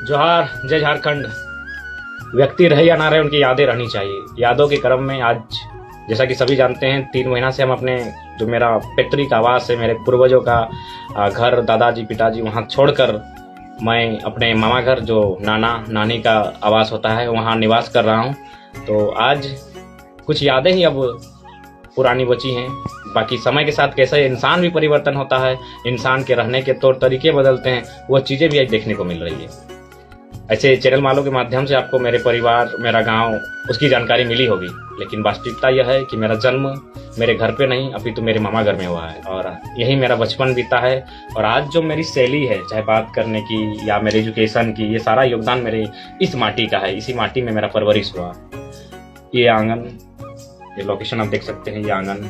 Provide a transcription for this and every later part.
जोहार, जय झारखंड। व्यक्ति रहे या ना रहे, उनकी यादें रहनी चाहिए। यादों के क्रम में आज, जैसा कि सभी जानते हैं, 3 महीना से हम अपने जो मेरा पैतृक आवास है, मेरे पूर्वजों का घर, दादाजी पिताजी, वहाँ छोड़कर मैं अपने मामा घर, जो नाना नानी का आवास होता है, वहाँ निवास कर रहा हूँ। तो आज कुछ यादें ही अब पुरानी बची हैं। बाकी समय के साथ कैसे इंसान भी परिवर्तन होता है, इंसान के रहने के तौर तरीके बदलते हैं, वह चीज़ें भी आज देखने को मिल रही है। ऐसे चैनल वालों के माध्यम से आपको मेरे परिवार, मेरा गांव, उसकी जानकारी मिली होगी, लेकिन वास्तविकता यह है कि मेरा जन्म मेरे घर पे नहीं, अभी तो मेरे मामा घर में हुआ है और यही मेरा बचपन बीता है। और आज जो मेरी शैली है, चाहे बात करने की या मेरे एजुकेशन की, ये सारा योगदान मेरे इस माटी का है। इसी माटी में मेरा परवरिश हुआ। ये आंगन, ये लोकेशन आप देख सकते हैं। ये आंगन,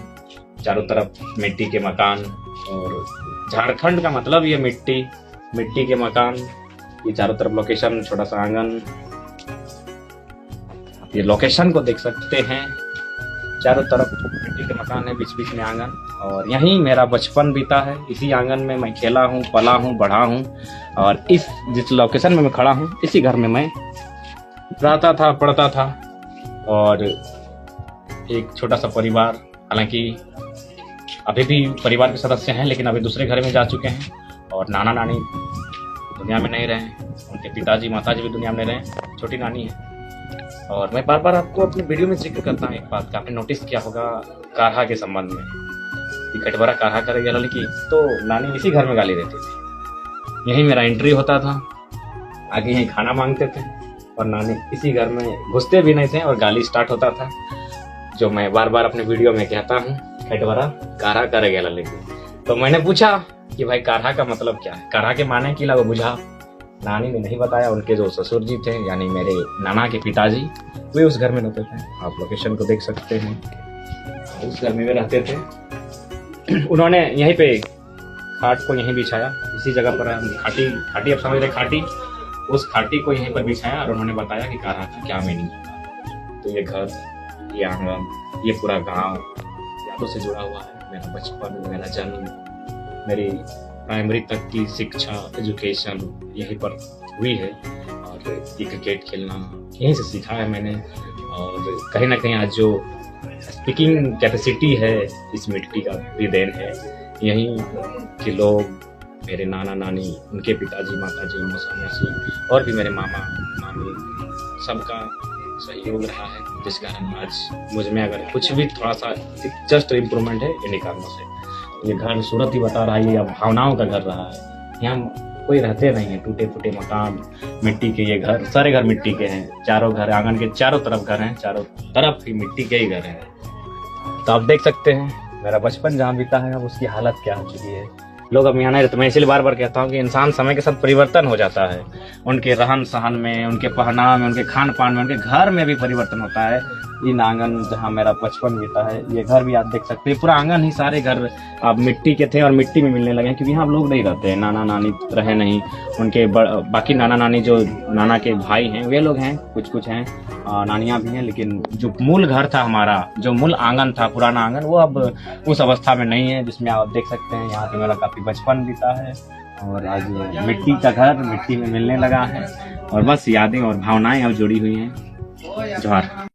चारों तरफ मिट्टी के मकान, और झारखंड का मतलब ये मिट्टी के मकान। ये चारों तरफ लोकेशन, छोटा सा आंगन, ये लोकेशन को देख सकते हैं। चारों तरफ मिट्टी के मकान है, बीच बीच में आंगन, और यहीं मेरा बचपन बीता है। इसी आंगन में मैं खेला हूँ, पला हूँ, बढ़ा हूँ, और जिस लोकेशन में मैं खड़ा हूँ, इसी घर में मैं रहता था, पढ़ता था। और एक छोटा सा परिवार, हालांकि अभी भी परिवार के सदस्य हैं, लेकिन अभी दूसरे घर में जा चुके हैं, और नाना नानी दुनिया में नहीं रहे, उनके पिताजी माताजी भी दुनिया में नहीं रहे, छोटी नानी है। और मैं बार बार आपको अपने वीडियो में जिक्र करता हूँ एक बात का, आपने नोटिस किया होगा काढ़ा के संबंध में, कि कटवरा काढ़ा करेगा लड़की, तो नानी इसी घर में गाली देती थी। यही मेरा एंट्री होता था, आगे यहीं खाना मांगते थे, और नानी इसी घर में घुसते भी नहीं थे और गाली स्टार्ट होता था, जो मैं बार बार अपने वीडियो में कहता हूँ, कटवरा काढ़ा करेगा लड़की। तो मैंने पूछा कि भाई काढ़ा का मतलब क्या है, काढ़ा के माने की ला वो बुझा। नानी ने नहीं बताया। उनके जो ससुर जी थे, यानी मेरे नाना के पिताजी, वे उस घर में रहते थे। आप लोकेशन को देख सकते हैं, उस घर में वे रहते थे। उन्होंने यहीं पे खाट को यहीं बिछाया, इसी जगह पर खाटी अब समझ रहे, खाटी, उस खाटी को यहीं पर बिछाया, और उन्होंने बताया कि काढ़ा का क्या मीनिंग है। तो ये घर, ये आंगन, ये पूरा गाँव यादों से जुड़ा हुआ है। मेरा बचपन, मेरा जन्म, मेरी प्राइमरी तक की शिक्षा, एजुकेशन यहीं पर हुई है। और ये क्रिकेट खेलना यहीं से सीखा है मैंने। और कहीं ना कहीं आज जो स्पीकिंग कैपेसिटी है, इस मिट्टी का भी देन है। यहीं के लोग, मेरे नाना नानी, उनके पिताजी माताजी, मौसा मौसी, और भी मेरे मामा मामी, सबका सहयोग रहा है, जिस कारण आज मुझ में अगर कुछ भी थोड़ा सा जस्ट इम्प्रूवमेंट है, इन्हीं कारणों से। ये घर सूरत ही बता रहा है, ये अब भावनाओं का घर रहा है। यहाँ कोई रहते नहीं है, टूटे फूटे मकान, मिट्टी के ये घर, सारे घर मिट्टी के हैं। चारों घर, आंगन के चारों तरफ घर हैं, चारों तरफ ही मिट्टी के ही घर हैं। तो आप देख सकते हैं मेरा बचपन जहाँ बीता है, अब उसकी हालत क्या हो चुकी है। लोग अब यहाँ नहीं रहते। मैं इसलिए बार बार कहता हूँ कि इंसान समय के साथ परिवर्तन हो जाता है, उनके रहन सहन में, उनके पहनाव में, उनके खान पान में, उनके घर में भी परिवर्तन होता है। इन आंगन जहाँ मेरा बचपन बीता है, ये घर भी आप देख सकते हैं, पूरा आंगन ही, सारे घर अब मिट्टी के थे और मिट्टी में मिलने लगे, क्योंकि यहाँ लोग नहीं रहते हैं, नाना नानी रहे नहीं, उनके बाकी नाना नानी जो नाना के भाई हैं वे लोग हैं, कुछ हैं, नानियाँ भी हैं, लेकिन जो मूल घर था हमारा, जो मूल आंगन था, पुराना आंगन, वो अब उस अवस्था में नहीं है, जिसमें आप देख सकते हैं यहाँ पे मेरा काफ़ी बचपन बीता है। और आज मिट्टी का घर मिट्टी में मिलने लगा है, और बस यादें और भावनाएं अब जुड़ी हुई हैं। जोहार।